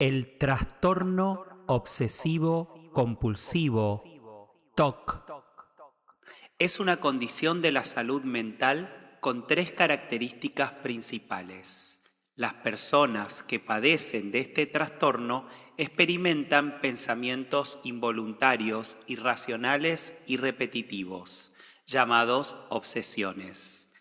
El trastorno obsesivo compulsivo, TOC, es una condición de la salud mental con tres características principales. Las personas que padecen de este trastorno experimentan pensamientos involuntarios, irracionales y repetitivos, llamados obsesiones.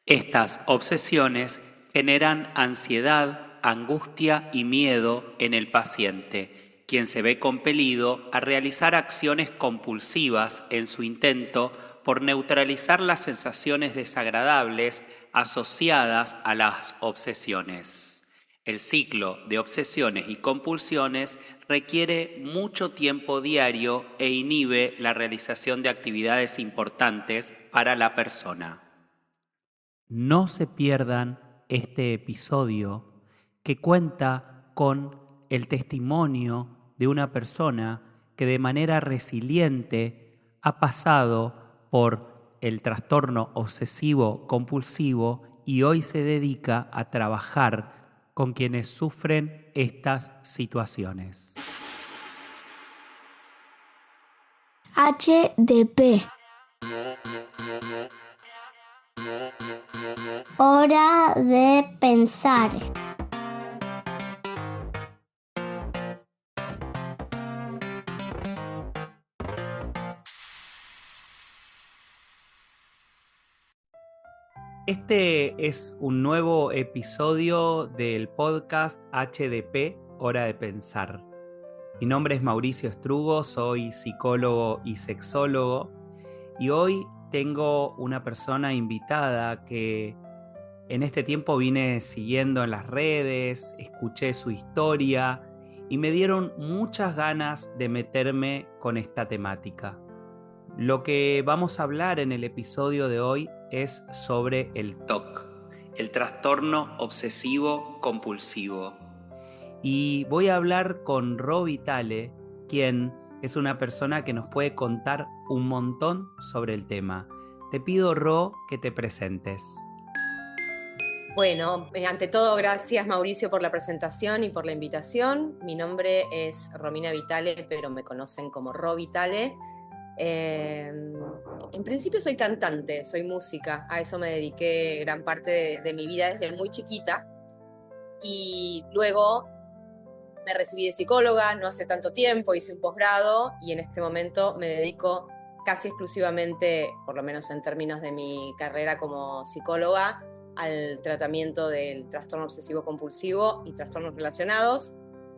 Estas obsesiones generan ansiedad, angustia y miedo en el paciente, quien se ve compelido a realizar acciones compulsivas en su intento por neutralizar las sensaciones desagradables asociadas a las obsesiones. El ciclo de obsesiones y compulsiones requiere mucho tiempo diario e inhibe la realización de actividades importantes para la persona. No se pierdan este episodio que cuenta con el testimonio de una persona que de manera resiliente ha pasado por el trastorno obsesivo compulsivo y hoy se dedica a trabajar con quienes sufren estas situaciones. HDP. Hora de pensar. Este es un nuevo episodio del podcast HDP, Hora de Pensar. Mi nombre es Mauricio Estrugo, soy psicólogo y sexólogo y hoy tengo una persona invitada que en este tiempo vine siguiendo en las redes, escuché su historia y me dieron muchas ganas de meterme con esta temática. Lo que vamos a hablar en el episodio de hoy es sobre el TOC, el trastorno obsesivo compulsivo. Y voy a hablar con Ro Vitale, quien es una persona que nos puede contar un montón sobre el tema. Te pido, Ro, que te presentes. Bueno, ante todo, gracias Mauricio por la presentación y por la invitación. Mi nombre es Romina Vitale, pero me conocen como Ro Vitale. En principio soy cantante, soy música, a eso me dediqué gran parte de mi vida desde muy chiquita. Y luego me recibí de psicóloga, no hace tanto tiempo, hice un posgrado y en este momento me dedico casi exclusivamente, por lo menos en términos de mi carrera como psicóloga, al tratamiento del trastorno obsesivo compulsivo y trastornos relacionados.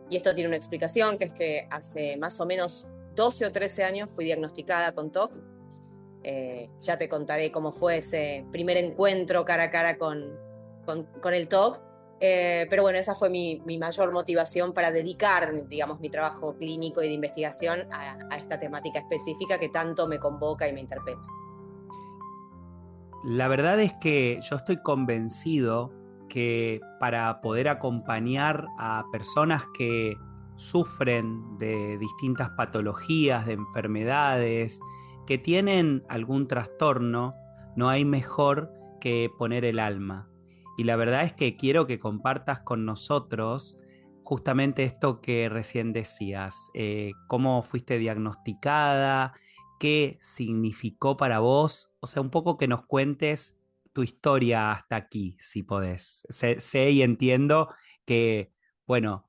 Y esto tiene una explicación, que es que hace más o menos 12 o 13 años fui diagnosticada con TOC. Ya te contaré cómo fue ese primer encuentro cara a cara con el TOC. Pero bueno, esa fue mi mayor motivación para dedicar, digamos, mi trabajo clínico y de investigación a esta temática específica que tanto me convoca y me interpela. La verdad es que yo estoy convencido que para poder acompañar a personas que sufren de distintas patologías, de enfermedades, que tienen algún trastorno, no hay mejor que poner el alma. Y la verdad es que quiero que compartas con nosotros justamente esto que recién decías, cómo fuiste diagnosticada, qué significó para vos, o sea, un poco que nos cuentes tu historia hasta aquí, si podés. Sé y entiendo que, bueno,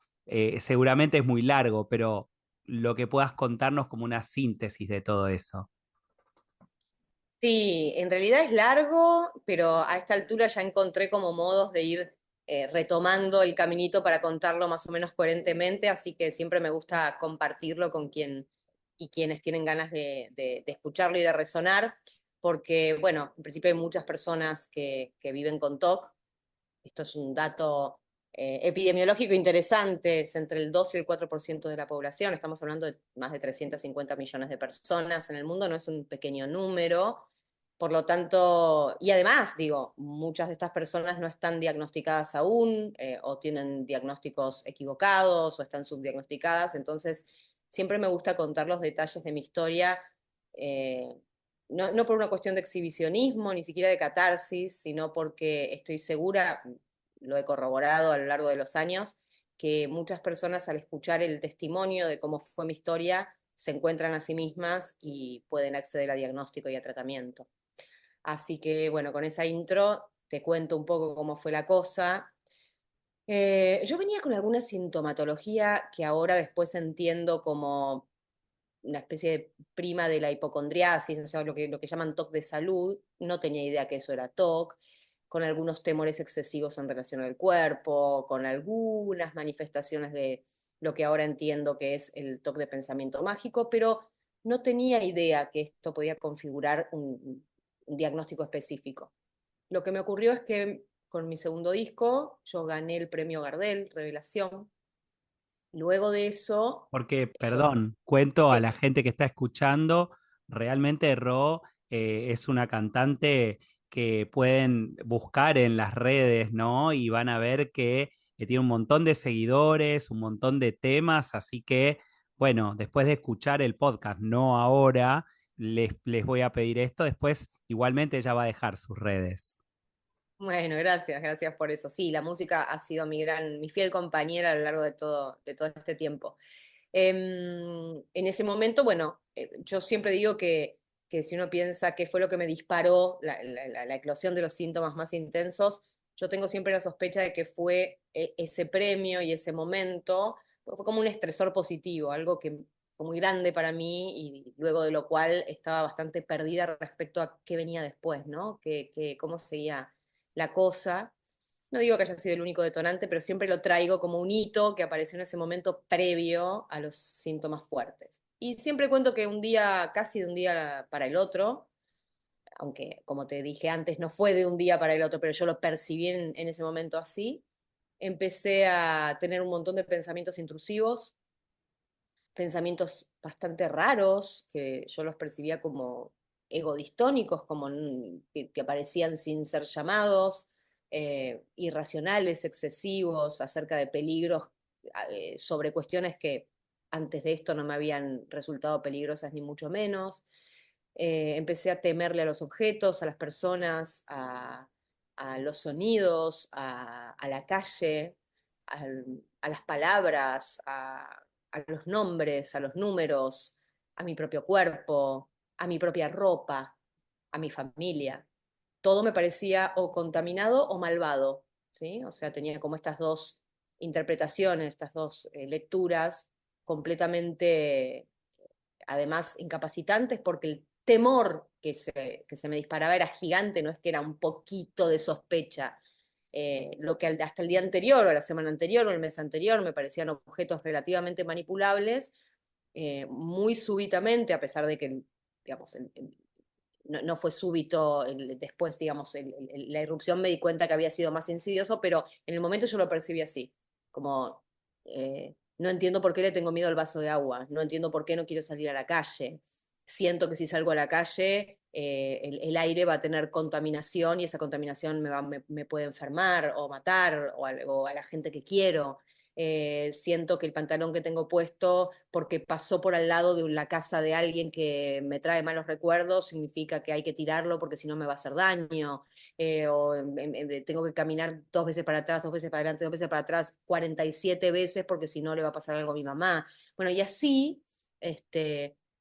seguramente es muy largo, pero lo que puedas contarnos como una síntesis de todo eso. Sí, en realidad es largo, pero a esta altura ya encontré como modos de ir retomando el caminito para contarlo más o menos coherentemente, así que siempre me gusta compartirlo con quien y quienes tienen ganas de escucharlo y de resonar, porque, bueno, en principio hay muchas personas que viven con TOC. Esto es un dato epidemiológico interesante, es entre el 2 y el 4% de la población, estamos hablando de más de 350 millones de personas en el mundo, no es un pequeño número. Por lo tanto, y además, digo, muchas de estas personas no están diagnosticadas aún, o tienen diagnósticos equivocados, o están subdiagnosticadas, entonces siempre me gusta contar los detalles de mi historia, eh, no por una cuestión de exhibicionismo, ni siquiera de catarsis, sino porque estoy segura, lo he corroborado a lo largo de los años, que muchas personas al escuchar el testimonio de cómo fue mi historia se encuentran a sí mismas y pueden acceder a diagnóstico y a tratamiento. Así que bueno, con esa intro te cuento un poco cómo fue la cosa. Yo venía con alguna sintomatología que ahora después entiendo como una especie de prima de la hipocondriasis, o sea, lo que llaman TOC de salud. No tenía idea que eso era TOC, con algunos temores excesivos en relación al cuerpo, con algunas manifestaciones de lo que ahora entiendo que es el TOC de pensamiento mágico, pero no tenía idea que esto podía configurar un diagnóstico específico. Lo que me ocurrió es que con mi segundo disco yo gané el premio Gardel, Revelación. Luego de eso, Porque, eso, perdón, cuento a sí. la gente que está escuchando, realmente Ro es una cantante que pueden buscar en las redes, ¿no? Y van a ver que tiene un montón de seguidores, un montón de temas, así que, bueno, después de escuchar el podcast, no ahora, les voy a pedir esto, después igualmente ella va a dejar sus redes. Bueno, gracias, gracias por eso. Sí, la música ha sido mi fiel compañera a lo largo de todo este tiempo. En ese momento, bueno, yo siempre digo que si uno piensa qué fue lo que me disparó la eclosión de los síntomas más intensos, yo tengo siempre la sospecha de que fue ese premio y ese momento, fue como un estresor positivo, algo que fue muy grande para mí y luego de lo cual estaba bastante perdida respecto a qué venía después, ¿no? Cómo seguía la cosa. No digo que haya sido el único detonante, pero siempre lo traigo como un hito que apareció en ese momento previo a los síntomas fuertes. Y siempre cuento que un día, casi de un día para el otro, aunque como te dije antes, no fue de un día para el otro, pero yo lo percibí en ese momento así, empecé a tener un montón de pensamientos intrusivos, pensamientos bastante raros, que yo los percibía como egodistónicos, como que aparecían sin ser llamados, irracionales, excesivos, acerca de peligros, sobre cuestiones que antes de esto no me habían resultado peligrosas ni mucho menos. Empecé a temerle a los objetos, a las personas, a los sonidos, a la calle, a las palabras, a los nombres, a los números, a mi propio cuerpo, a mi propia ropa, a mi familia. Todo me parecía o contaminado o malvado, ¿sí? O sea, tenía como estas dos interpretaciones, estas dos lecturas completamente, además, incapacitantes, porque el temor que se me disparaba era gigante, no es que era un poquito de sospecha. Lo que hasta el día anterior, o la semana anterior, o el mes anterior, me parecían objetos relativamente manipulables, muy súbitamente, a pesar de que, digamos, no fue súbito después, digamos, la irrupción me di cuenta que había sido más insidioso, pero en el momento yo lo percibí así, como no entiendo por qué le tengo miedo al vaso de agua, no entiendo por qué no quiero salir a la calle, siento que si salgo a la calle el aire va a tener contaminación y esa contaminación me puede enfermar o matar o a la gente que quiero. Siento que el pantalón que tengo puesto, porque pasó por al lado de la casa de alguien que me trae malos recuerdos, significa que hay que tirarlo porque si no me va a hacer daño. Tengo que caminar 2 veces para atrás, 2 veces para adelante, 2 veces para atrás, 47 veces porque si no le va a pasar algo a mi mamá. Bueno, y así,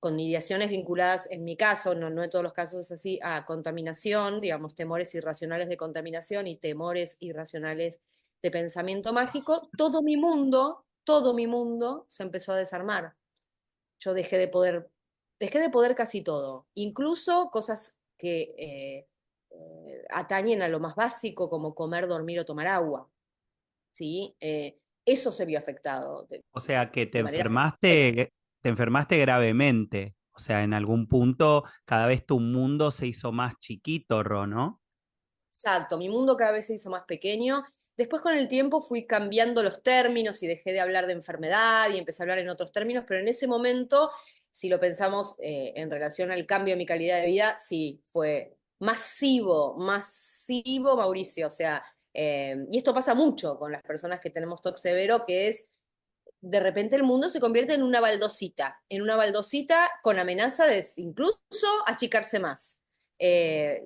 con ideaciones vinculadas, en mi caso, no en todos los casos es así, a contaminación, digamos, temores irracionales de contaminación y temores irracionales de pensamiento mágico, todo mi mundo se empezó a desarmar. Yo dejé de poder casi todo, incluso cosas que atañen a lo más básico como comer, dormir o tomar agua, ¿sí? Eso se vio afectado O sea que de manera seria. te enfermaste gravemente. O sea, en algún punto cada vez tu mundo se hizo más chiquito, Ro, ¿no? Exacto, mi mundo cada vez se hizo más pequeño. Después con el tiempo fui cambiando los términos y dejé de hablar de enfermedad y empecé a hablar en otros términos, pero en ese momento, si lo pensamos en relación al cambio de mi calidad de vida, sí, fue masivo, masivo, Mauricio. O sea, y esto pasa mucho con las personas que tenemos TOC severo, que es de repente el mundo se convierte en una baldosita con amenaza de incluso achicarse más. Eh,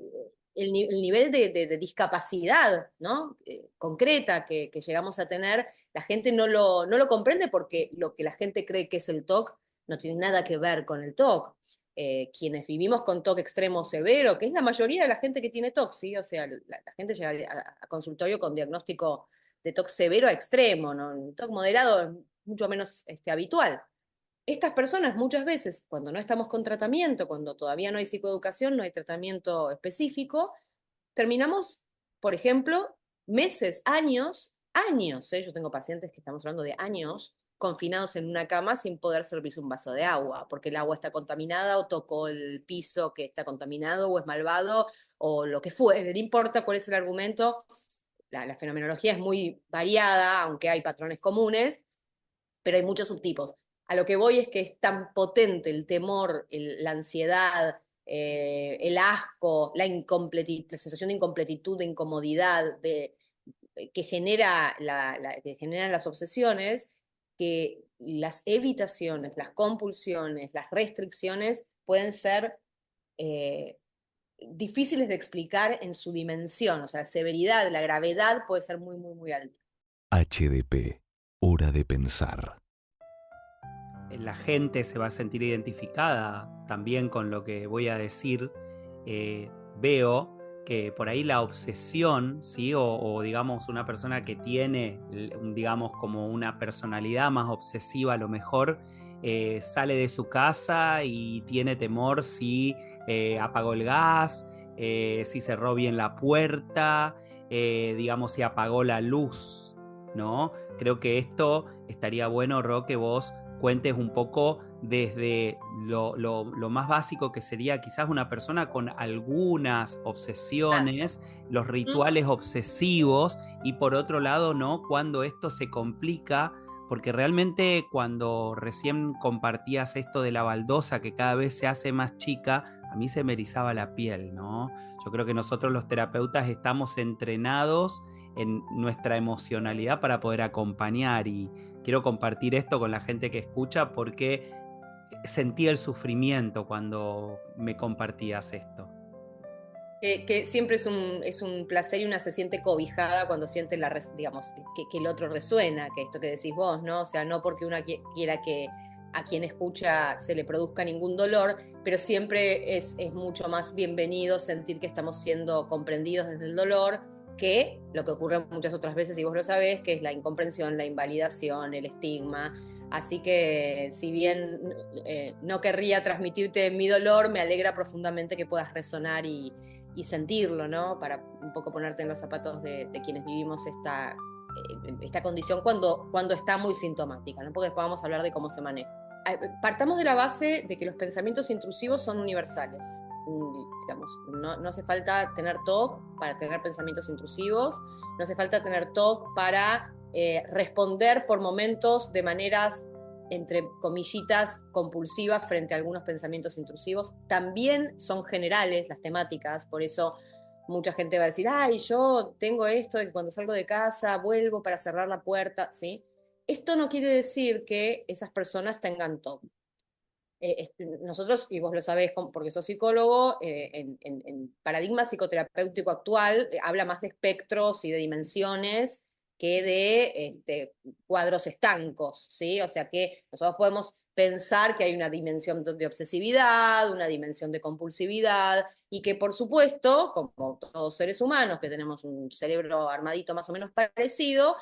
el nivel de discapacidad, ¿no? Concreta que llegamos a tener, la gente no lo comprende porque lo que la gente cree que es el TOC no tiene nada que ver con el TOC. Quienes vivimos con TOC extremo severo, que es la mayoría de la gente que tiene TOC, ¿sí? O sea, la gente llega a consultorio con diagnóstico de TOC severo a extremo, ¿no? El TOC moderado es mucho menos habitual. Estas personas muchas veces, cuando no estamos con tratamiento, cuando todavía no hay psicoeducación, no hay tratamiento específico, terminamos, por ejemplo, meses, años, yo tengo pacientes que estamos hablando de años, confinados en una cama sin poder servirse un vaso de agua, porque el agua está contaminada o tocó el piso que está contaminado o es malvado o lo que fuere, no importa cuál es el argumento, la fenomenología es muy variada, aunque hay patrones comunes, pero hay muchos subtipos. A lo que voy es que es tan potente el temor, la ansiedad, el asco, la sensación de incompletitud, de incomodidad, que, que generan las obsesiones, que las evitaciones, las compulsiones, las restricciones pueden ser difíciles de explicar en su dimensión, o sea, la severidad, la gravedad puede ser muy, muy, muy alta. HDP, hora de pensar. La gente se va a sentir identificada también con lo que voy a decir. Veo que por ahí la obsesión, ¿sí? O digamos una persona que tiene, digamos, como una personalidad más obsesiva a lo mejor, sale de su casa y tiene temor si apagó el gas, si cerró bien la puerta, digamos, si apagó la luz, ¿no? Creo que esto estaría bueno, Ro, que vos cuentes un poco desde lo más básico que sería quizás una persona con algunas obsesiones, los rituales obsesivos y por otro lado, ¿no? Cuando esto se complica, porque realmente cuando recién compartías esto de la baldosa que cada vez se hace más chica, a mí se me erizaba la piel, ¿no? Yo creo que nosotros los terapeutas estamos entrenados en nuestra emocionalidad para poder acompañar y quiero compartir esto con la gente que escucha porque sentí el sufrimiento cuando me compartías esto. Que siempre es un placer y una se siente cobijada cuando siente digamos, que el otro resuena, que esto que decís vos, ¿no? O sea, no porque una quiera que a quien escucha se le produzca ningún dolor, pero siempre es mucho más bienvenido sentir que estamos siendo comprendidos desde el dolor que lo que ocurre muchas otras veces, y vos lo sabés, que es la incomprensión, la invalidación, el estigma. Así que si bien no querría transmitirte mi dolor, me alegra profundamente que puedas resonar y sentirlo, ¿no? Para un poco ponerte en los zapatos de quienes vivimos esta condición cuando está muy sintomática, ¿no? Porque después vamos a hablar de cómo se maneja. Partamos de la base de que los pensamientos intrusivos son universales. Digamos, no hace falta tener TOC para tener pensamientos intrusivos, no hace falta tener TOC para responder por momentos de maneras entre comillitas compulsivas frente a algunos pensamientos intrusivos. También son generales las temáticas, por eso mucha gente va a decir, ay, yo tengo esto de que cuando salgo de casa vuelvo para cerrar la puerta, ¿sí? Esto no quiere decir que esas personas tengan TOC. Nosotros, y vos lo sabés porque sos psicólogo, en paradigma psicoterapéutico actual habla más de espectros y de dimensiones que de cuadros estancos, ¿sí? O sea que nosotros podemos pensar que hay una dimensión de obsesividad, una dimensión de compulsividad, y que por supuesto, como todos seres humanos que tenemos un cerebro armadito más o menos parecido,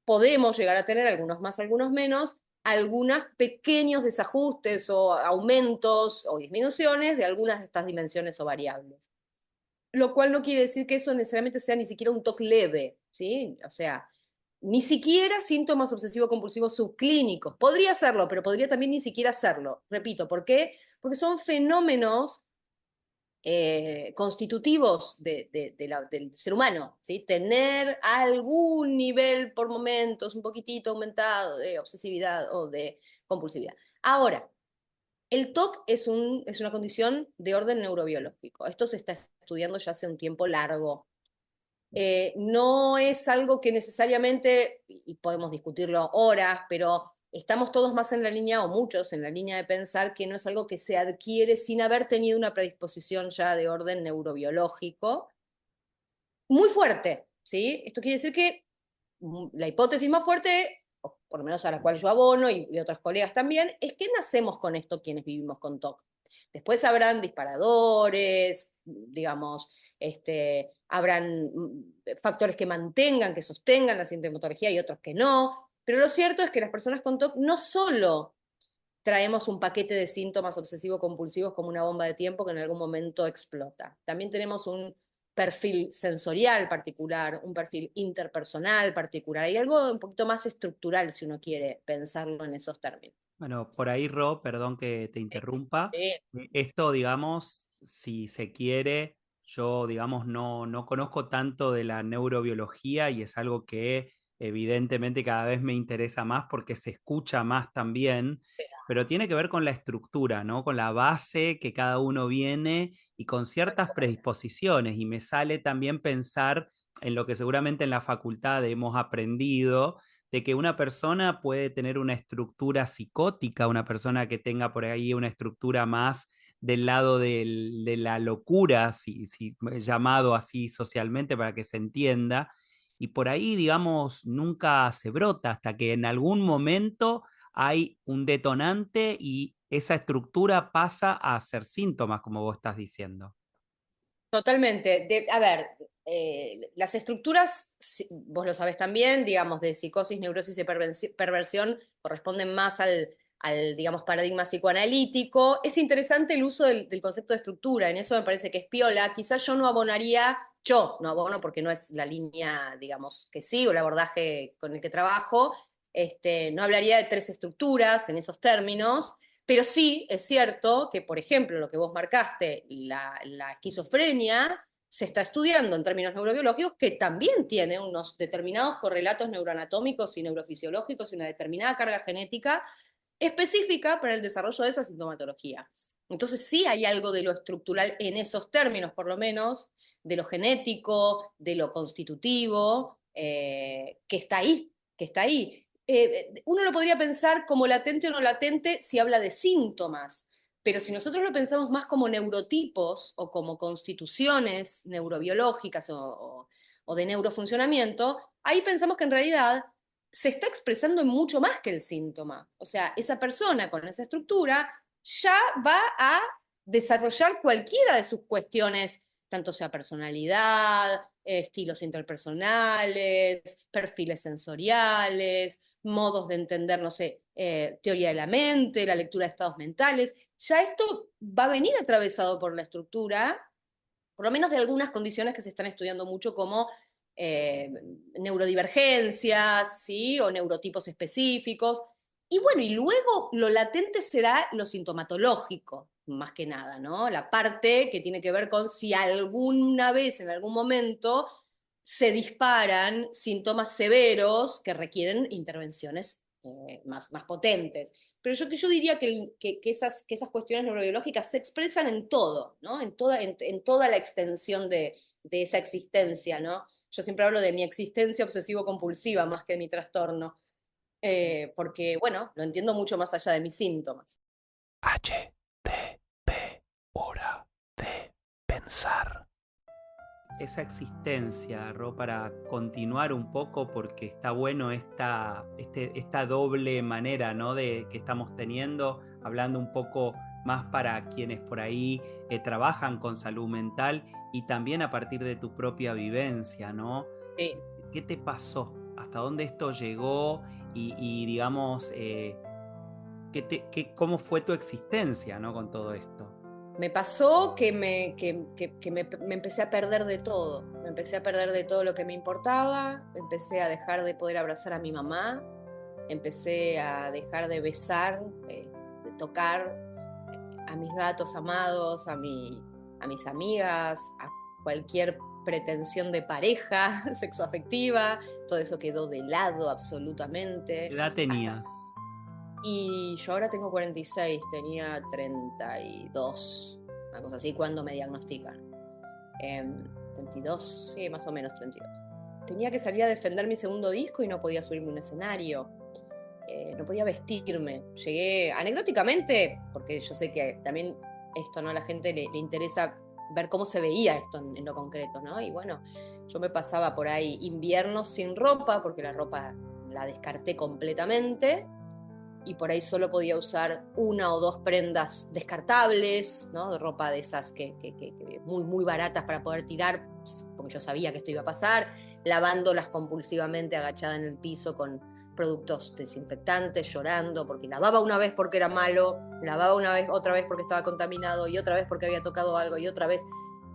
podemos llegar a tener algunos más, algunos menos, algunos pequeños desajustes o aumentos o disminuciones de algunas de estas dimensiones o variables. Lo cual no quiere decir que eso necesariamente sea ni siquiera un TOC leve, ¿sí? O sea, ni siquiera síntomas obsesivo-compulsivos subclínicos. Podría serlo, pero podría también ni siquiera serlo. Repito, ¿por qué? Porque son fenómenos constitutivos del ser humano, ¿sí? Tener algún nivel por momentos un poquitito aumentado de obsesividad o de compulsividad. Ahora, el TOC es una condición de orden neurobiológico. Esto se está estudiando ya hace un tiempo largo. No es algo que necesariamente, y podemos discutirlo horas, pero estamos todos más en la línea, o muchos en la línea de pensar que no es algo que se adquiere sin haber tenido una predisposición ya de orden neurobiológico muy fuerte, ¿sí? Esto quiere decir que la hipótesis más fuerte, o por lo menos a la cual yo abono y otros colegas también, es que nacemos con esto quienes vivimos con TOC. Después habrán disparadores, digamos, habrán factores que mantengan, que sostengan la sintomatología y otros que no, pero lo cierto es que las personas con TOC no solo traemos un paquete de síntomas obsesivo-compulsivos como una bomba de tiempo que en algún momento explota. También tenemos un perfil sensorial particular, un perfil interpersonal particular, y algo un poquito más estructural si uno quiere pensarlo en esos términos. Bueno, por ahí, Ro, perdón que te interrumpa. Sí, Esto, digamos, si se quiere, yo, digamos, no conozco tanto de la neurobiología y es algo que evidentemente cada vez me interesa más porque se escucha más también, pero tiene que ver con la estructura, ¿no? Con la base que cada uno viene y con ciertas predisposiciones. Y me sale también pensar en lo que seguramente en la facultad hemos aprendido de que una persona puede tener una estructura psicótica, una persona que tenga por ahí una estructura más del lado de la locura, si llamado así socialmente para que se entienda, y por ahí, digamos, nunca se brota hasta que en algún momento hay un detonante y esa estructura pasa a ser síntomas, como vos estás diciendo. totalmente. A ver, las estructuras, vos lo sabés también, digamos, de psicosis, neurosis y perversión, corresponden más al, digamos, paradigma psicoanalítico. Es interesante el uso del concepto de estructura, en eso me parece que es piola. Quizás yo no abono porque no es la línea, digamos, que sigo, el abordaje con el que trabajo, no hablaría de tres estructuras en esos términos. Pero sí es cierto que, por ejemplo, lo que vos marcaste, la esquizofrenia, se está estudiando en términos neurobiológicos que también tiene unos determinados correlatos neuroanatómicos y neurofisiológicos y una determinada carga genética específica para el desarrollo de esa sintomatología. Entonces sí hay algo de lo estructural en esos términos, por lo menos, de lo genético, de lo constitutivo, que está ahí, que está ahí. Uno lo podría pensar como latente o no latente si habla de síntomas, pero si nosotros lo pensamos más como neurotipos o como constituciones neurobiológicas o de neurofuncionamiento, ahí pensamos que en realidad se está expresando en mucho más que el síntoma. O sea, esa persona con esa estructura ya va a desarrollar cualquiera de sus cuestiones, tanto sea personalidad, estilos interpersonales, perfiles sensoriales, modos de entender, no sé, teoría de la mente, la lectura de estados mentales. Ya esto va a venir atravesado por la estructura, por lo menos de algunas condiciones que se están estudiando mucho como neurodivergencias, ¿sí? O neurotipos específicos. Y bueno, y luego lo latente será lo sintomatológico, más que nada, ¿no? La parte que tiene que ver con si alguna vez, en algún momento, se disparan síntomas severos que requieren intervenciones más potentes. Pero yo diría que esas cuestiones neurobiológicas se expresan en todo, ¿no? En toda la extensión de esa existencia, ¿no? Yo siempre hablo de mi existencia obsesivo-compulsiva más que de mi trastorno, porque, bueno, lo entiendo mucho más allá de mis síntomas. HTP, hora de pensar. Esa existencia, Ro, para continuar un poco, porque está bueno esta doble manera, ¿no? De que estamos teniendo, hablando un poco más para quienes por ahí trabajan con salud mental y también a partir de tu propia vivencia, ¿no? Sí. ¿Qué te pasó? ¿Hasta dónde esto llegó? Y digamos, ¿cómo fue tu existencia, ¿no? Con todo esto. Me pasó que me empecé a perder de todo. Me empecé a perder de todo lo que me importaba. Empecé a dejar de poder abrazar a mi mamá. Empecé a dejar de besar, de tocar a mis gatos amados, a mis amigas, a cualquier pretensión de pareja sexoafectiva. Todo eso quedó de lado ¿Qué absolutamente. edad Hasta tenías? y yo ahora tengo 46, tenía 32, una cosa así, cuando me diagnostican. 32, sí, más o menos 32. Tenía que salir a defender mi segundo disco y no podía subirme a un escenario. no podía vestirme. Llegué anecdóticamente, porque yo sé que también esto, ¿no? A la gente le interesa ver cómo se veía esto en lo concreto, ¿no? Y bueno, yo me pasaba por ahí inviernos sin ropa, porque la ropa la descarté completamente, y por ahí solo podía usar una o dos prendas descartables, ¿no? De ropa de esas que muy, muy baratas para poder tirar, porque yo sabía que esto iba a pasar, lavándolas compulsivamente agachada en el piso con productos desinfectantes, llorando, porque lavaba una vez porque era malo, lavaba una vez, otra vez porque estaba contaminado, y otra vez porque había tocado algo, y otra vez,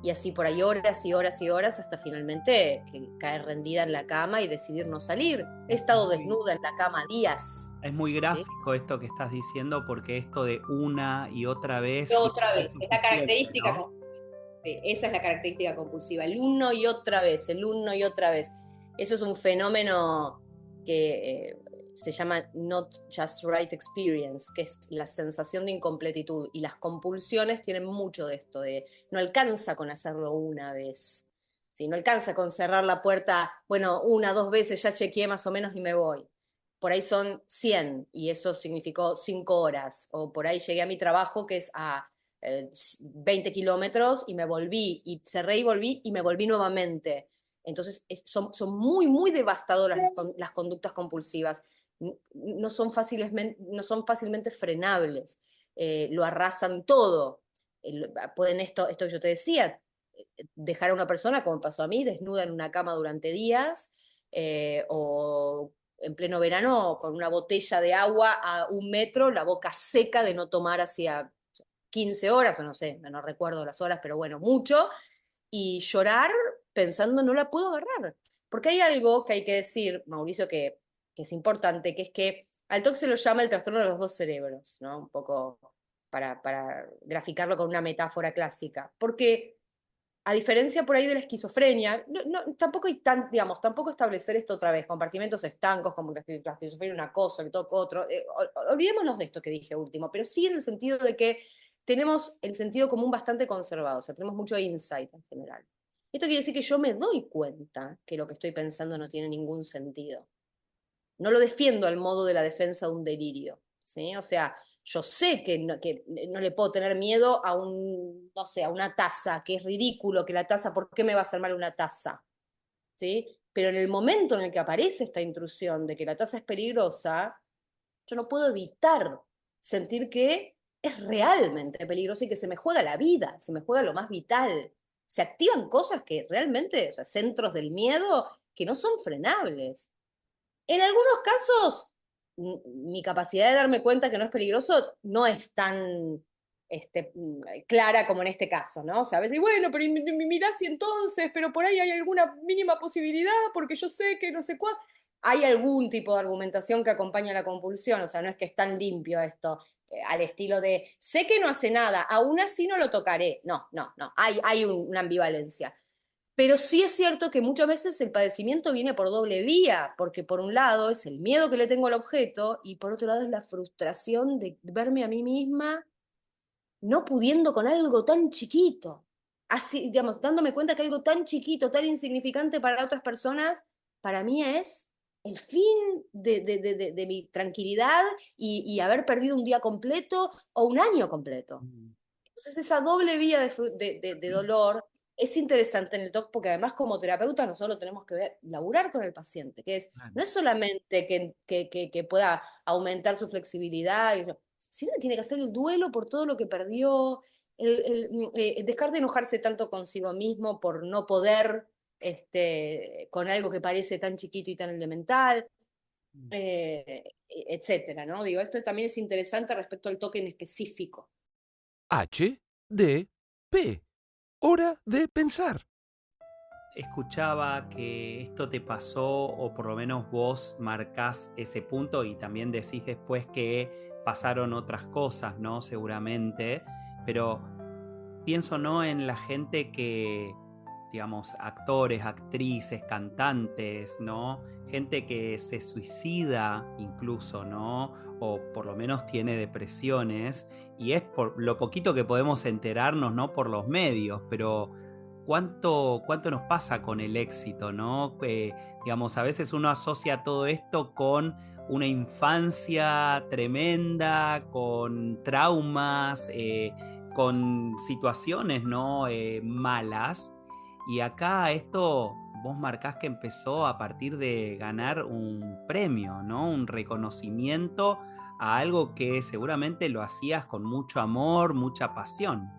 y así por ahí horas y horas y horas, hasta finalmente caer rendida en la cama y decidir no salir. He estado desnuda en la cama días. Es muy ¿Sí? gráfico esto que estás diciendo, porque esto de una y otra vez Pero y otra nunca es vez, es la suficiente, característica ¿no? compulsiva. Sí, esa es la característica compulsiva, el uno y otra vez, el uno y otra vez. Eso es un fenómeno que se llama Not Just Right Experience, que es la sensación de incompletitud. Y las compulsiones tienen mucho de esto, de no alcanza con hacerlo una vez. ¿Sí? No alcanza con cerrar la puerta, bueno, una, dos veces, ya chequeé más o menos y me voy. Por ahí son 100 y eso significó 5 horas. O por ahí llegué a mi trabajo que es a 20 kilómetros y me volví, y cerré y volví y me volví nuevamente. Entonces son muy, muy devastadoras las conductas compulsivas. No son fácilmente frenables. Lo arrasan todo. Pueden esto que yo te decía, dejar a una persona, como pasó a mí, desnuda en una cama durante días, o en pleno verano con una botella de agua a 1 metro, la boca seca de no tomar hacía 15 horas, o no sé, no recuerdo las horas, pero bueno, mucho, y llorar pensando no la puedo agarrar. Porque hay algo que hay que decir, Mauricio, que es importante, que es que al TOC se lo llama el trastorno de los dos cerebros, ¿no? Un poco para graficarlo con una metáfora clásica. Porque a diferencia por ahí de la esquizofrenia, tampoco hay digamos, tampoco establecer esto otra vez, compartimentos estancos, como la esquizofrenia una cosa, el TOC otro. Olvidémonos de esto que dije último, pero sí en el sentido de que tenemos el sentido común bastante conservado, o sea, tenemos mucho insight en general. Esto quiere decir que yo me doy cuenta que lo que estoy pensando no tiene ningún sentido. No lo defiendo al modo de la defensa de un delirio, ¿sí? O sea, yo sé que no le puedo tener miedo a no sé, a una taza, que es ridículo que la taza, ¿por qué me va a hacer mal una taza? ¿Sí? Pero en el momento en el que aparece esta intrusión de que la taza es peligrosa, yo no puedo evitar sentir que es realmente peligroso y que se me juega la vida, se me juega lo más vital. Se activan cosas que realmente, o sea, centros del miedo que no son frenables. En algunos casos, mi capacidad de darme cuenta que no es peligroso no es tan clara como en este caso, ¿no? O sea, a veces, bueno, pero mirá si entonces, pero por ahí hay alguna mínima posibilidad, porque yo sé que no sé cuál. Hay algún tipo de argumentación que acompaña la compulsión, o sea, no es que es tan limpio esto, al estilo de, sé que no hace nada, aún así no lo tocaré. No, no, no, hay una ambivalencia. Pero sí es cierto que muchas veces el padecimiento viene por doble vía, porque por un lado es el miedo que le tengo al objeto y por otro lado es la frustración de verme a mí misma no pudiendo con algo tan chiquito. Así, digamos, dándome cuenta que algo tan chiquito, tan insignificante para otras personas, para mí es el fin de mi tranquilidad y haber perdido un día completo o un año completo. Mm, Entonces esa doble vía de dolor es interesante en el TOC porque además como terapeuta nosotros tenemos que laburar con el paciente, que es, claro. no es solamente que pueda aumentar su flexibilidad, sino que tiene que hacer el duelo por todo lo que perdió, dejar de enojarse tanto consigo mismo por no poder con algo que parece tan chiquito y tan elemental, Mm. etcétera, ¿no? Digo, esto también es interesante respecto al toque en específico. H, D, P. Hora de pensar. Escuchaba que esto te pasó, o por lo menos vos marcás ese punto y también decís después que pasaron otras cosas, ¿no? Seguramente, pero pienso, ¿no? En la gente que, digamos, actores, actrices, cantantes, ¿no? Gente que se suicida incluso, ¿no? O por lo menos tiene depresiones, y es por lo poquito que podemos enterarnos, ¿no? Por los medios, pero cuánto nos pasa con el éxito, ¿no? Digamos, a veces uno asocia todo esto con una infancia tremenda, con traumas, con situaciones, ¿no? Malas. Y acá esto vos marcás que empezó a partir de ganar un premio, ¿no? Un reconocimiento a algo que seguramente lo hacías con mucho amor, mucha pasión.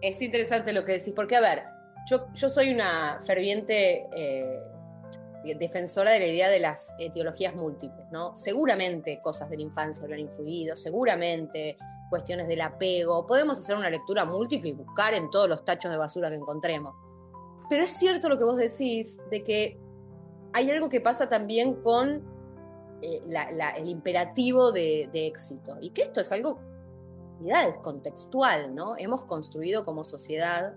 Es interesante lo que decís, porque a ver, yo soy una ferviente defensora de la idea de las etiologías múltiples, ¿no? Seguramente cosas de la infancia lo han influido, seguramente cuestiones del apego, podemos hacer una lectura múltiple y buscar en todos los tachos de basura que encontremos. Pero es cierto lo que vos decís, de que hay algo que pasa también con el imperativo de éxito, y que esto es algo, es contextual, ¿no? Hemos construido como sociedad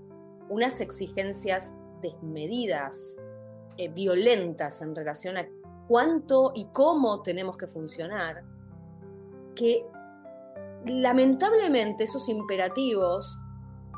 unas exigencias desmedidas, violentas en relación a cuánto y cómo tenemos que funcionar, que lamentablemente esos imperativos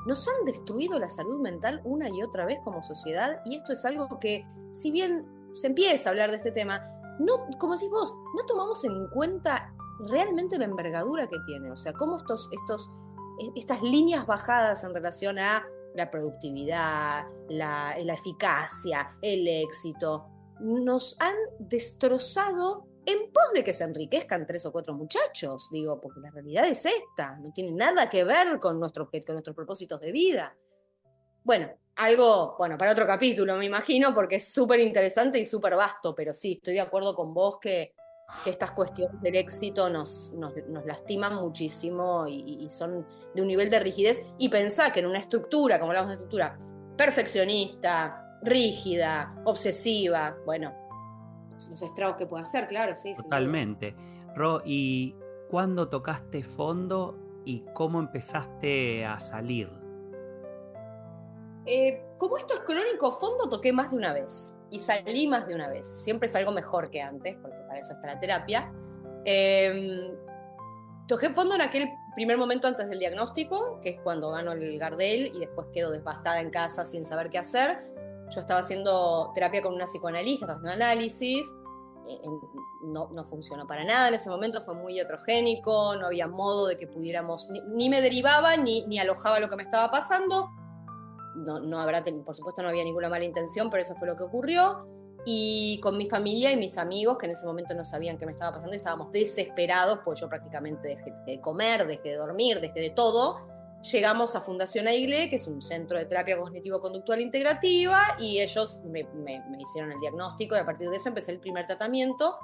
nos han destruido la salud mental una y otra vez como sociedad, y esto es algo que, si bien se empieza a hablar de este tema, no, como decís vos, no tomamos en cuenta realmente la envergadura que tiene, o sea, cómo estas líneas bajadas en relación a la productividad, la eficacia, el éxito, nos han destrozado en pos de que se enriquezcan 3 o 4 muchachos, digo, porque la realidad es esta, no tiene nada que ver con nuestros propósitos de vida. Bueno, algo, para otro capítulo, me imagino, porque es súper interesante y súper vasto, pero sí, estoy de acuerdo con vos que estas cuestiones del éxito nos lastiman muchísimo y son de un nivel de rigidez. Y pensá que en una estructura, como hablamos de estructura, perfeccionista, rígida, obsesiva, bueno, los estragos que puede hacer, claro, sí. Totalmente. Ro, ¿y cuándo tocaste fondo y cómo empezaste a salir? Como esto es crónico, fondo toqué más de una vez y salí más de una vez. Siempre salgo mejor que antes, porque para eso está la terapia. Toqué fondo en aquel primer momento antes del diagnóstico, que es cuando gano el Gardel y después quedo devastada en casa sin saber qué hacer. Yo estaba haciendo terapia con una psicoanalista, haciendo análisis, no funcionó para nada en ese momento, fue muy heterogénico, no había modo de que pudiéramos, ni me derivaba ni alojaba lo que me estaba pasando. Por supuesto no había ninguna mala intención, pero eso fue lo que ocurrió. Y con mi familia y mis amigos, que en ese momento no sabían qué me estaba pasando, y estábamos desesperados, pues yo prácticamente dejé de comer, dejé de dormir, dejé de todo. Llegamos a Fundación AIGLE, que es un centro de terapia cognitivo-conductual integrativa, y ellos me hicieron el diagnóstico, y a partir de eso empecé el primer tratamiento,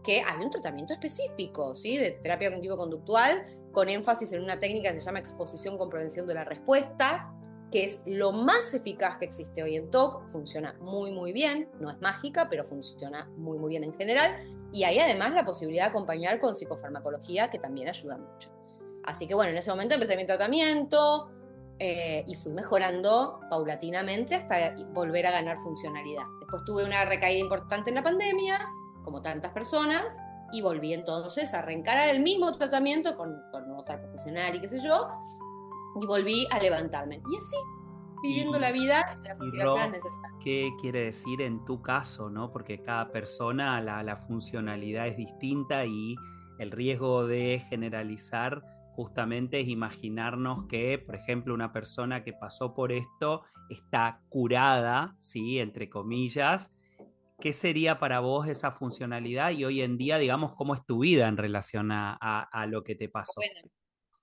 que había un tratamiento específico, ¿sí? De terapia cognitivo-conductual, con énfasis en una técnica que se llama exposición con prevención de la respuesta, que es lo más eficaz que existe hoy en TOC, funciona muy muy bien, no es mágica, pero funciona muy muy bien en general, y hay además la posibilidad de acompañar con psicofarmacología, que también ayuda mucho. Así que bueno, en ese momento empecé mi tratamiento y fui mejorando paulatinamente hasta volver a ganar funcionalidad. Después tuve una recaída importante en la pandemia, como tantas personas, y volví entonces a reencarar el mismo tratamiento con otra profesional y qué sé yo, y volví a levantarme. Y así, viviendo la vida en las oscilaciones necesarias. ¿Qué quiere decir en tu caso, no? Porque cada persona, la funcionalidad es distinta y el riesgo de generalizar justamente es imaginarnos que, por ejemplo, una persona que pasó por esto está curada, ¿sí? Entre comillas. ¿Qué sería para vos esa funcionalidad? Y hoy en día, digamos, ¿cómo es tu vida en relación a lo que te pasó? Bueno,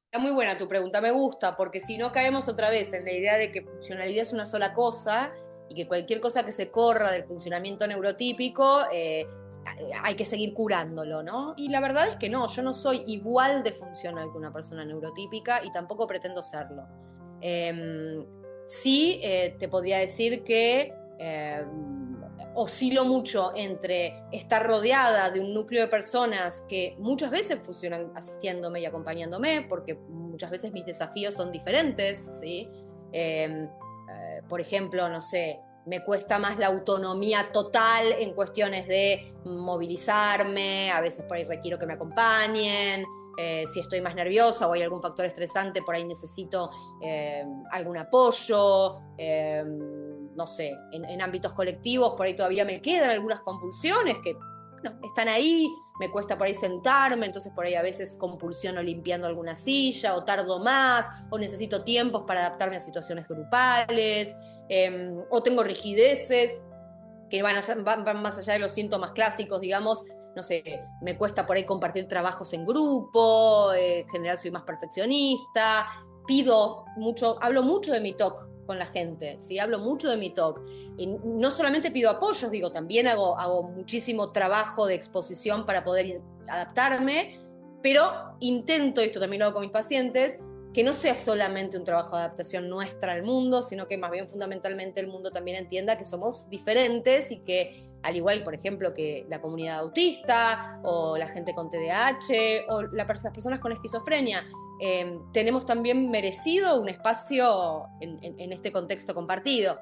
está muy buena tu pregunta, me gusta, porque si no caemos otra vez en la idea de que funcionalidad es una sola cosa y que cualquier cosa que se corra del funcionamiento neurotípico hay que seguir curándolo, ¿no? Y la verdad es que no, yo no soy igual de funcional que una persona neurotípica y tampoco pretendo serlo. Sí, te podría decir que oscilo mucho entre estar rodeada de un núcleo de personas que muchas veces funcionan asistiéndome y acompañándome, porque muchas veces mis desafíos son diferentes, ¿sí? Por ejemplo, no sé, me cuesta más la autonomía total en cuestiones de movilizarme, a veces por ahí requiero que me acompañen, si estoy más nerviosa o hay algún factor estresante, por ahí necesito algún apoyo, no sé, en ámbitos colectivos, por ahí todavía me quedan algunas compulsiones que bueno, están ahí, me cuesta por ahí sentarme, entonces por ahí a veces compulsiono limpiando alguna silla, o tardo más, o necesito tiempos para adaptarme a situaciones grupales, o tengo rigideces que van más allá de los síntomas clásicos, digamos, no sé, me cuesta por ahí compartir trabajos en grupo, en general soy más perfeccionista, pido mucho, hablo mucho de mi TOC con la gente, ¿sí? Hablo mucho de mi TOC. Y no solamente pido apoyos, digo, también hago muchísimo trabajo de exposición para poder adaptarme, pero intento, esto también lo hago con mis pacientes, que no sea solamente un trabajo de adaptación nuestra al mundo, sino que más bien fundamentalmente el mundo también entienda que somos diferentes y que al igual, por ejemplo, que la comunidad autista o la gente con TDAH o las personas con esquizofrenia, tenemos también merecido un espacio en este contexto compartido.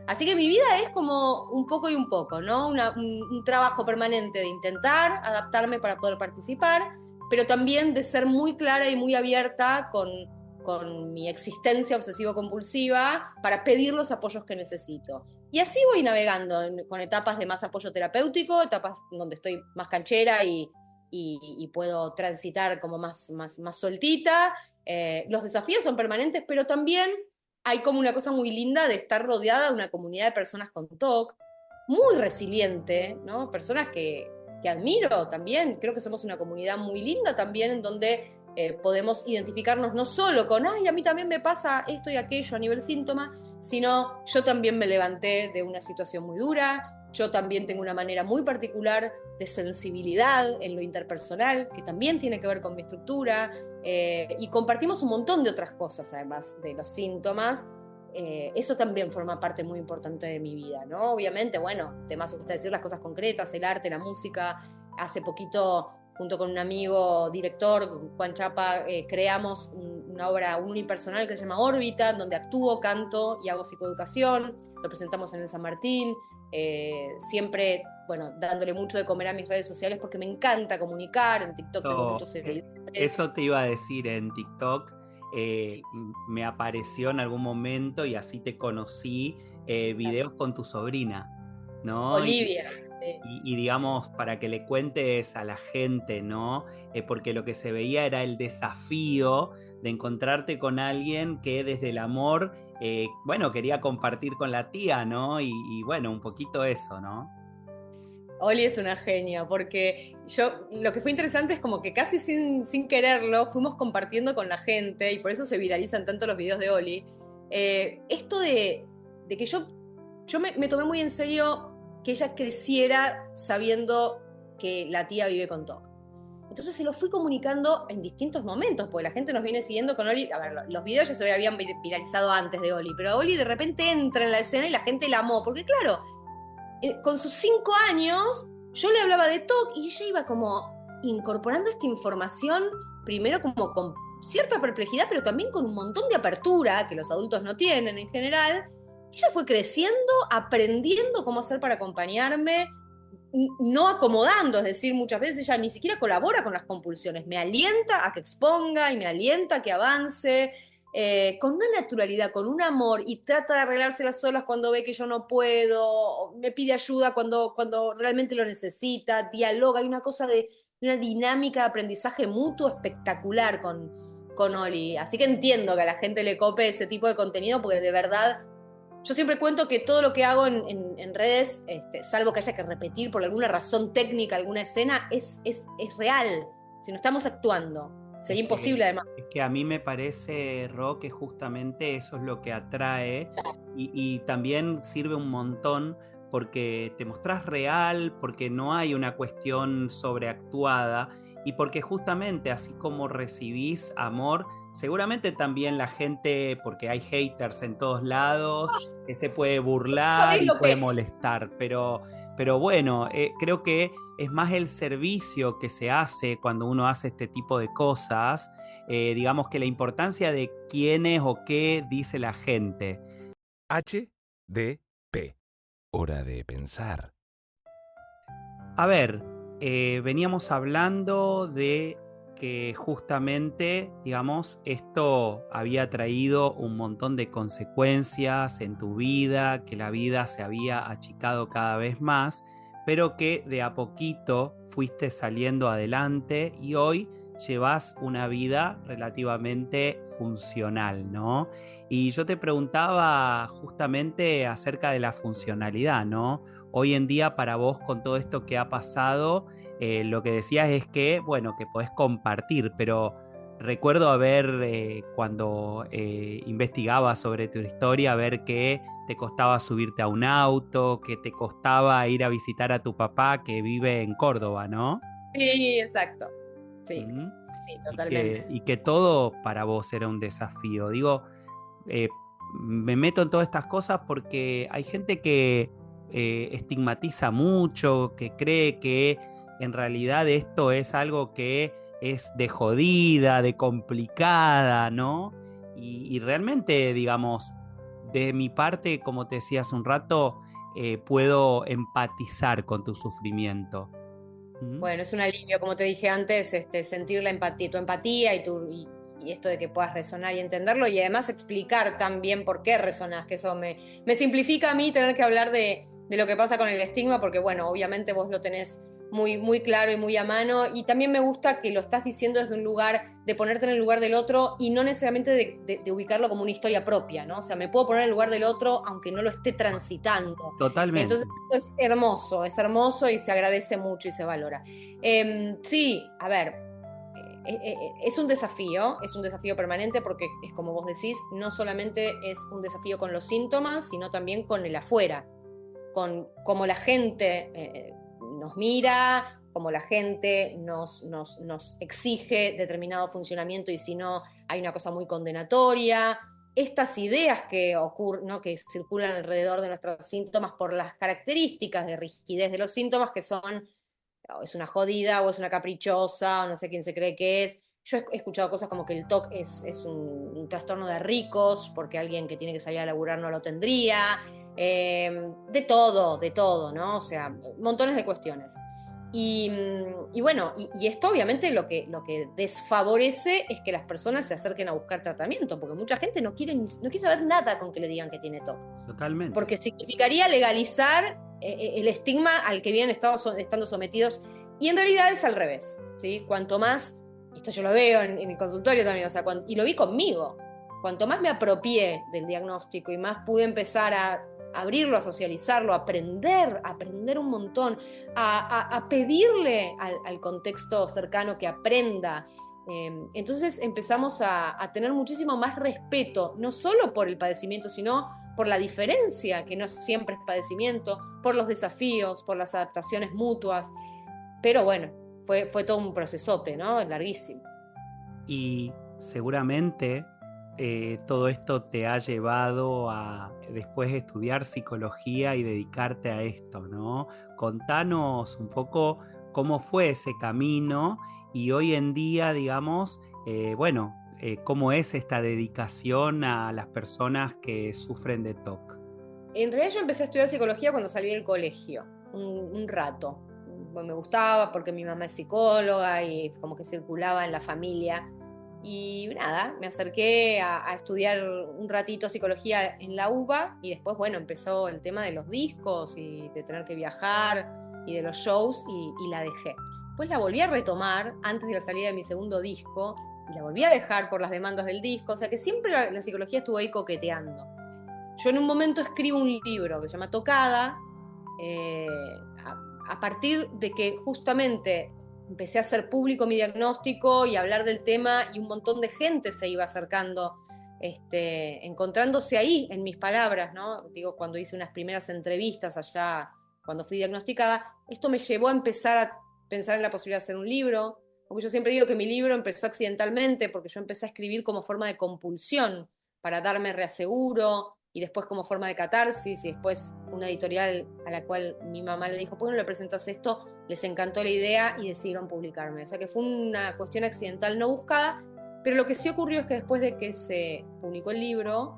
Así que mi vida es como un poco y un poco, ¿no? Un trabajo permanente de intentar adaptarme para poder participar, pero también de ser muy clara y muy abierta con mi existencia obsesivo-compulsiva para pedir los apoyos que necesito. Y así voy navegando con etapas de más apoyo terapéutico, etapas donde estoy más canchera y puedo transitar como más soltita. Los desafíos son permanentes, pero también hay como una cosa muy linda de estar rodeada de una comunidad de personas con TOC, muy resiliente, ¿no? Personas que admiro también. Creo que somos una comunidad muy linda también en donde podemos identificarnos no solo con, ay, a mí también me pasa esto y aquello a nivel síntoma, sino yo también me levanté de una situación muy dura, yo también tengo una manera muy particular de sensibilidad en lo interpersonal, que también tiene que ver con mi estructura, y compartimos un montón de otras cosas, además de los síntomas. Eso también forma parte muy importante de mi vida, ¿no? Obviamente, bueno, temas está decir las cosas concretas, el arte, la música. Hace poquito, junto con un amigo director, Juan Chapa, creamos una obra unipersonal que se llama Órbita, donde actúo, canto y hago psicoeducación. Lo presentamos en el San Martín. Siempre, bueno, dándole mucho de comer a mis redes sociales porque me encanta comunicar. En TikTok tengo muchos seguidores. Eso te iba a decir en TikTok. Sí. Me apareció en algún momento y así te conocí, videos con tu sobrina, ¿no? Olivia. Y digamos, para que le cuentes a la gente, ¿no? Porque lo que se veía era el desafío de encontrarte con alguien que desde el amor, bueno, quería compartir con la tía, ¿no? Y bueno, un poquito eso, ¿no? Oli es una genia, porque lo que fue interesante es como que casi sin quererlo fuimos compartiendo con la gente, y por eso se viralizan tanto los videos de Oli, esto de que yo me tomé muy en serio que ella creciera sabiendo que la tía vive con TOC. Entonces se lo fui comunicando en distintos momentos, porque la gente nos viene siguiendo con Oli. A ver, los videos ya se habían viralizado antes de Oli, pero Oli de repente entra en la escena y la gente la amó, porque claro, con sus 5 años, yo le hablaba de TOC y ella iba como incorporando esta información, primero como con cierta perplejidad, pero también con un montón de apertura que los adultos no tienen en general. Ella fue creciendo, aprendiendo cómo hacer para acompañarme, no acomodando, es decir, muchas veces ella ni siquiera colabora con las compulsiones, me alienta a que exponga y me alienta a que avance, con una naturalidad, con un amor, y trata de arreglárselas solas cuando ve que yo no puedo, me pide ayuda cuando realmente lo necesita, dialoga, hay una cosa de una dinámica de aprendizaje mutuo espectacular con Oli. Así que entiendo que a la gente le cope ese tipo de contenido, porque de verdad yo siempre cuento que todo lo que hago en redes, salvo que haya que repetir por alguna razón técnica alguna escena, es real. Si no estamos actuando, sería imposible además. Es que a mí me parece, Ro, que justamente eso es lo que atrae y también sirve un montón porque te mostrás real, porque no hay una cuestión sobreactuada y porque justamente así como recibís amor, seguramente también la gente, porque hay haters en todos lados, que se puede burlar ¿Sabés y lo que puede es? molestar, pero bueno, creo que es más el servicio que se hace cuando uno hace este tipo de cosas, digamos que la importancia de quién es o qué dice la gente. H, D, P. Hora de pensar. A ver, veníamos hablando de que justamente, digamos, esto había traído un montón de consecuencias en tu vida, que la vida se había achicado cada vez más, pero que de a poquito fuiste saliendo adelante y hoy llevas una vida relativamente funcional, ¿no? Y yo te preguntaba justamente acerca de la funcionalidad, ¿no? Hoy en día para vos con todo esto que ha pasado, lo que decías es que, bueno, que podés compartir, pero recuerdo haber, cuando investigaba sobre tu historia, ver que te costaba subirte a un auto, que te costaba ir a visitar a tu papá que vive en Córdoba, ¿no? Sí, exacto. Sí, Ujú. sí, Y que, totalmente. y que todo para vos era un desafío. Digo, eh, me meto en todas estas cosas porque hay gente que estigmatiza mucho, que cree que en realidad esto es algo que es de jodida, de complicada, ¿no? Y realmente, digamos, de mi parte, como te decía hace un rato, puedo empatizar con tu sufrimiento. ¿Mm? Bueno, es un alivio, como te dije antes, sentir la empatía, tu empatía y esto de que puedas resonar y entenderlo y además explicar también por qué resonás, que eso me simplifica a mí tener que hablar de lo que pasa con el estigma, porque bueno, obviamente vos lo tenés muy, muy claro y muy a mano y también me gusta que lo estás diciendo desde un lugar de ponerte en el lugar del otro y no necesariamente de ubicarlo como una historia propia, ¿no? O sea, me puedo poner en el lugar del otro aunque no lo esté transitando. Totalmente. Entonces, es hermoso y se agradece mucho y se valora. Sí, a ver, es un desafío permanente porque es como vos decís, no solamente es un desafío con los síntomas, sino también con el afuera, con cómo la gente nos mira, cómo la gente nos exige determinado funcionamiento y si no, hay una cosa muy condenatoria. Estas ideas que ocurren, ¿no? Que circulan alrededor de nuestros síntomas por las características de rigidez de los síntomas que son o es una jodida o es una caprichosa o no sé quién se cree que es. Yo he escuchado cosas como que el TOC es un trastorno de ricos porque alguien que tiene que salir a laburar no lo tendría. De todo, ¿no? O sea, montones de cuestiones. Y bueno, y esto obviamente lo que desfavorece es que las personas se acerquen a buscar tratamiento, porque mucha gente no quiere saber nada con que le digan que tiene TOC Totalmente. porque significaría legalizar el estigma al que vienen estando sometidos. Y en realidad es al revés, ¿sí? Cuanto más, esto yo lo veo en el consultorio también, o sea, y lo vi conmigo, cuanto más me apropié del diagnóstico y más pude empezar a abrirlo, a socializarlo, a aprender un montón, a pedirle al contexto cercano que aprenda. Entonces empezamos a tener muchísimo más respeto, no solo por el padecimiento, sino por la diferencia, que no siempre es padecimiento, por los desafíos, por las adaptaciones mutuas. Pero bueno, fue todo un procesote, ¿no? Larguísimo. Y seguramente todo esto te ha llevado a después estudiar psicología y dedicarte a esto, ¿no? Contanos un poco cómo fue ese camino y hoy en día, digamos, bueno, cómo es esta dedicación a las personas que sufren de TOC. En realidad yo empecé a estudiar psicología cuando salí del colegio, un rato. Bueno, me gustaba porque mi mamá es psicóloga y como que circulaba en la familia. Y nada, me acerqué a estudiar un ratito psicología en la UBA y después, bueno, empezó el tema de los discos y de tener que viajar y de los shows y la dejé. Después la volví a retomar antes de la salida de mi segundo disco y la volví a dejar por las demandas del disco, o sea que siempre la psicología estuvo ahí coqueteando. Yo en un momento escribo un libro que se llama Tocada, eh, a partir de que justamente empecé a hacer público mi diagnóstico y a hablar del tema y un montón de gente se iba acercando, encontrándose ahí en mis palabras, ¿no? Digo, cuando hice unas primeras entrevistas allá, cuando fui diagnosticada, esto me llevó a empezar a pensar en la posibilidad de hacer un libro, porque yo siempre digo que mi libro empezó accidentalmente, porque yo empecé a escribir como forma de compulsión, para darme reaseguro, y después como forma de catarsis, y después una editorial a la cual mi mamá le dijo, ¿por qué no le presentas esto? Les encantó la idea y decidieron publicarme. O sea que fue una cuestión accidental no buscada, pero lo que sí ocurrió es que después de que se publicó el libro,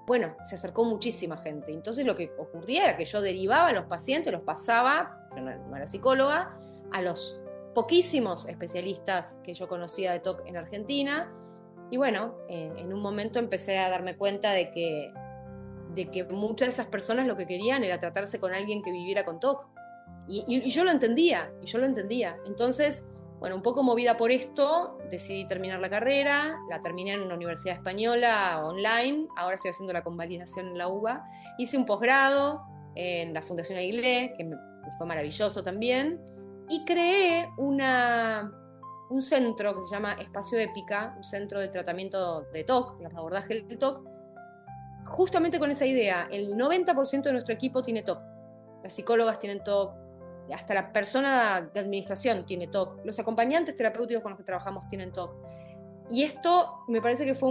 bueno, se acercó muchísima gente. Entonces lo que ocurría era que yo derivaba a los pacientes, los pasaba, yo no era psicóloga, a los poquísimos especialistas que yo conocía de TOC en Argentina. Y bueno, en un momento empecé a darme cuenta de que muchas de esas personas lo que querían era tratarse con alguien que viviera con TOC. Y yo lo entendía, Entonces, bueno, un poco movida por esto, decidí terminar la carrera, la terminé en una universidad española online, ahora estoy haciendo la convalidación en la UBA, hice un posgrado en la Fundación Aguilé, que fue maravilloso también, y creé un centro que se llama Espacio Épica, un centro de tratamiento de TOC, el abordaje del TOC, justamente con esa idea. El 90% de nuestro equipo tiene TOC, las psicólogas tienen TOC, hasta la persona de administración tiene TOC, los acompañantes terapéuticos con los que trabajamos tienen TOC. Y esto me parece que fue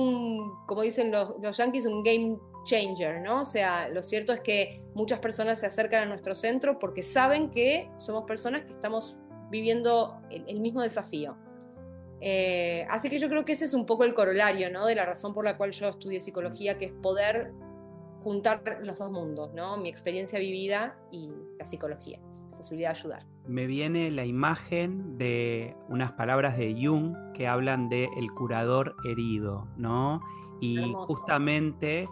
como dicen los yankees, un game changer, ¿no? O sea, lo cierto es que muchas personas se acercan a nuestro centro porque saben que somos personas que estamos viviendo el mismo desafío. Así que yo creo que ese es un poco el corolario, ¿no? De la razón por la cual yo estudié psicología, que es poder juntar los dos mundos, ¿no? Mi experiencia vivida y la psicología, la posibilidad de ayudar. Me viene la imagen de unas palabras de Jung que hablan de el curador herido, ¿no? Y Hermoso. justamente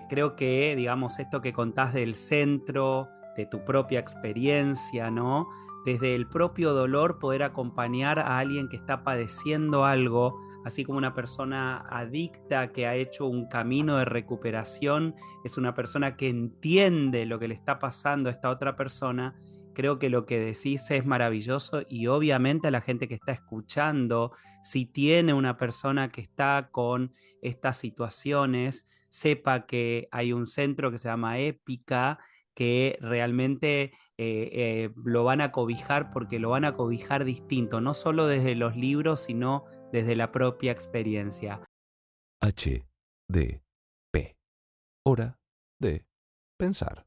creo que, digamos, esto que contás del centro, de tu propia experiencia, ¿no? Desde el propio dolor poder acompañar a alguien que está padeciendo algo, así como una persona adicta que ha hecho un camino de recuperación, es una persona que entiende lo que le está pasando a esta otra persona. Creo que lo que decís es maravilloso y obviamente a la gente que está escuchando, si tiene una persona que está con estas situaciones, sepa que hay un centro que se llama Épica, que realmente lo van a cobijar porque lo van a cobijar distinto, no solo desde los libros, sino desde la propia experiencia. H, D, P. Hora de pensar.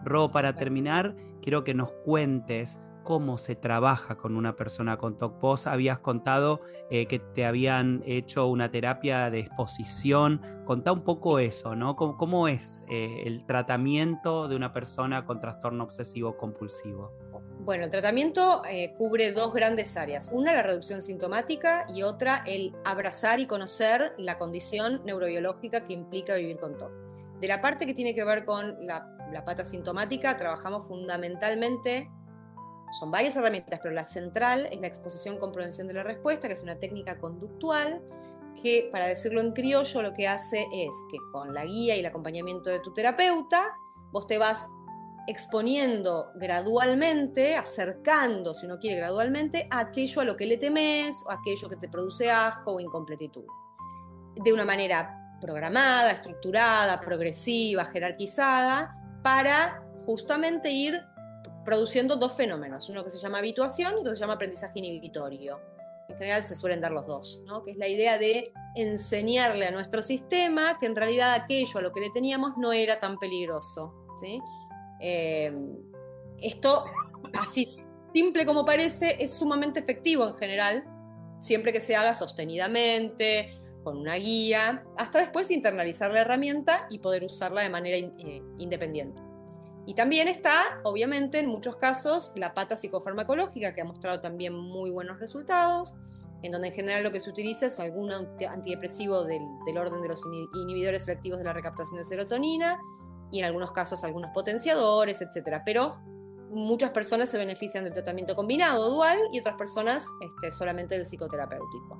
Ro, para terminar, quiero que nos cuentes cómo se trabaja con una persona con TOC. Vos habías contado que te habían hecho una terapia de exposición. Contá un poco eso, ¿no? ¿Cómo es el tratamiento de una persona con trastorno obsesivo compulsivo? Bueno, el tratamiento cubre dos grandes áreas. Una, la reducción sintomática, y otra, el abrazar y conocer la condición neurobiológica que implica vivir con TOC. De la parte que tiene que ver con la pata sintomática, trabajamos fundamentalmente, son varias herramientas, pero la central es la exposición con prevención de la respuesta, que es una técnica conductual que, para decirlo en criollo, lo que hace es que con la guía y el acompañamiento de tu terapeuta, vos te vas exponiendo gradualmente, acercando, si uno quiere gradualmente, a aquello a lo que le temes, o aquello que te produce asco o incompletitud. De una manera programada, estructurada, progresiva, jerarquizada, para justamente ir produciendo dos fenómenos, uno que se llama habituación y otro que se llama aprendizaje inhibitorio. En general se suelen dar los dos, ¿no? Que es la idea de enseñarle a nuestro sistema que en realidad aquello a lo que le teníamos no era tan peligroso, ¿sí? Esto, así simple como parece, es sumamente efectivo en general, siempre que se haga sostenidamente, con una guía, hasta después internalizar la herramienta y poder usarla de manera independiente. Y también está, obviamente, en muchos casos, la pata psicofarmacológica, que ha mostrado también muy buenos resultados, en donde en general lo que se utiliza es algún antidepresivo del orden de los inhibidores selectivos de la recaptación de serotonina, y en algunos casos algunos potenciadores, etc. Pero muchas personas se benefician del tratamiento combinado dual y otras personas solamente del psicoterapéutico.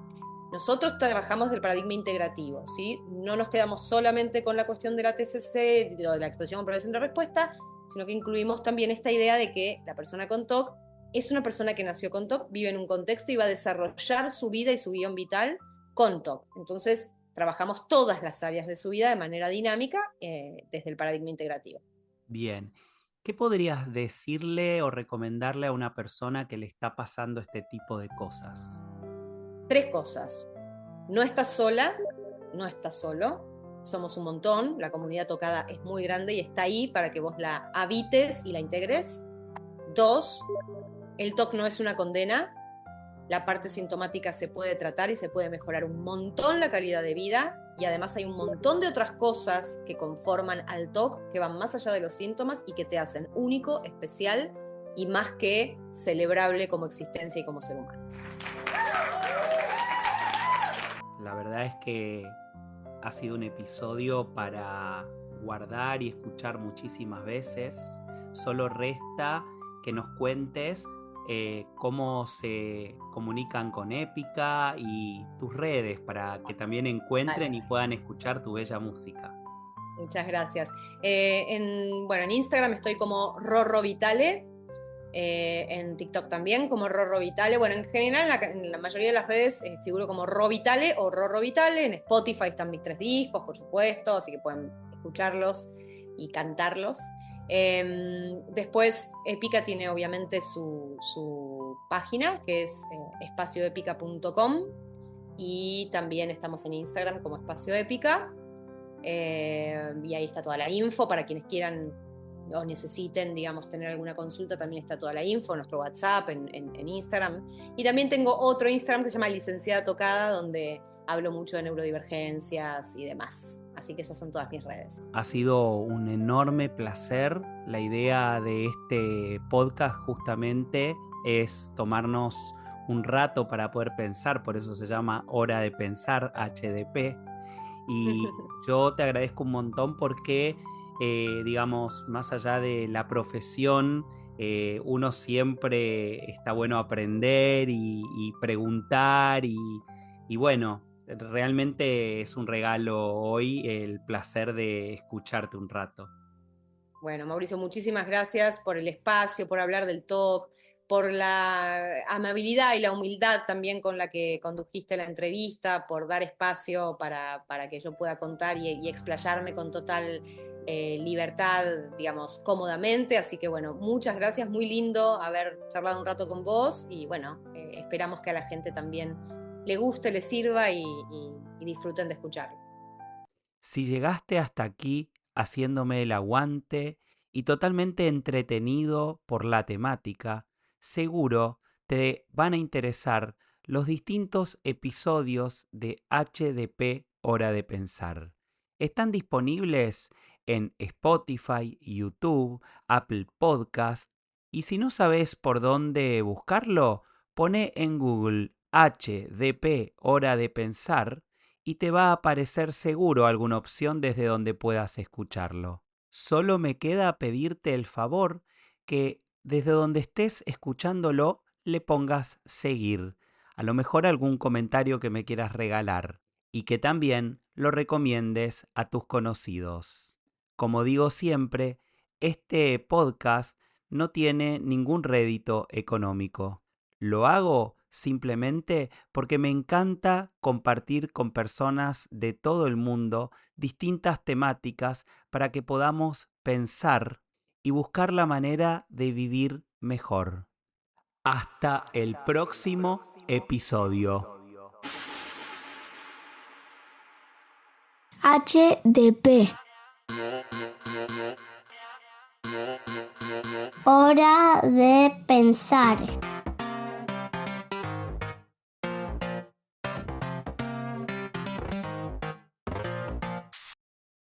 Nosotros trabajamos del paradigma integrativo, ¿sí? No nos quedamos solamente con la cuestión de la TCC, de la expresión con prevención de respuesta, sino que incluimos también esta idea de que la persona con TOC es una persona que nació con TOC, vive en un contexto y va a desarrollar su vida y su guión vital con TOC. Entonces, trabajamos todas las áreas de su vida de manera dinámica desde el paradigma integrativo. Bien. ¿Qué podrías decirle o recomendarle a una persona que le está pasando este tipo de cosas? 3 cosas. No estás sola, no estás solo, somos un montón, la comunidad tocada es muy grande y está ahí para que vos la habites y la integres. 2, el TOC no es una condena, la parte sintomática se puede tratar y se puede mejorar un montón la calidad de vida, y además hay un montón de otras cosas que conforman al TOC que van más allá de los síntomas y que te hacen único, especial y más que celebrable como existencia y como ser humano. La verdad es que ha sido un episodio para guardar y escuchar muchísimas veces. Solo resta que nos cuentes cómo se comunican con Épica y tus redes para que también encuentren y puedan escuchar tu bella música. Muchas gracias. En Instagram estoy como Rorro Vitale, en TikTok también como Rorro Vitale. Bueno, en general en la mayoría de las redes figuro como Ro Vitale o Rorro Vitale. En Spotify están mis 3 discos, por supuesto, así que pueden escucharlos y cantarlos. Después Épica tiene obviamente su página, que es espacioepica.com, y también estamos en Instagram como Espacio Épica. Y ahí está toda la info para quienes quieran o necesiten, digamos, tener alguna consulta. También está toda la info, nuestro WhatsApp, en Instagram. Y también tengo otro Instagram que se llama Licenciada Tocada, donde hablo mucho de neurodivergencias y demás. Así que esas son todas mis redes. Ha sido un enorme placer. La idea de este podcast justamente es tomarnos un rato para poder pensar, por eso se llama Hora de Pensar, HDP. Y yo te agradezco un montón porque, digamos, más allá de la profesión, uno siempre está bueno aprender y preguntar y bueno, realmente es un regalo hoy el placer de escucharte un rato. Bueno, Mauricio, muchísimas gracias por el espacio, por hablar del TOC, por la amabilidad y la humildad también con la que condujiste la entrevista, por dar espacio para que yo pueda contar y explayarme con total libertad, digamos, cómodamente. Así que bueno, muchas gracias, muy lindo haber charlado un rato con vos y bueno, esperamos que a la gente también le guste, le sirva y disfruten de escucharlo. Si llegaste hasta aquí haciéndome el aguante y totalmente entretenido por la temática, seguro te van a interesar los distintos episodios de HDP Hora de Pensar. Están disponibles en Spotify, YouTube, Apple Podcast, y si no sabes por dónde buscarlo, pone en Google HDP Hora de Pensar y te va a aparecer seguro alguna opción desde donde puedas escucharlo. Solo me queda pedirte el favor que desde donde estés escuchándolo le pongas seguir, a lo mejor algún comentario que me quieras regalar y que también lo recomiendes a tus conocidos. Como digo siempre, este podcast no tiene ningún rédito económico. Lo hago simplemente porque me encanta compartir con personas de todo el mundo distintas temáticas para que podamos pensar y buscar la manera de vivir mejor. Hasta el próximo episodio. HDP. Hora de pensar.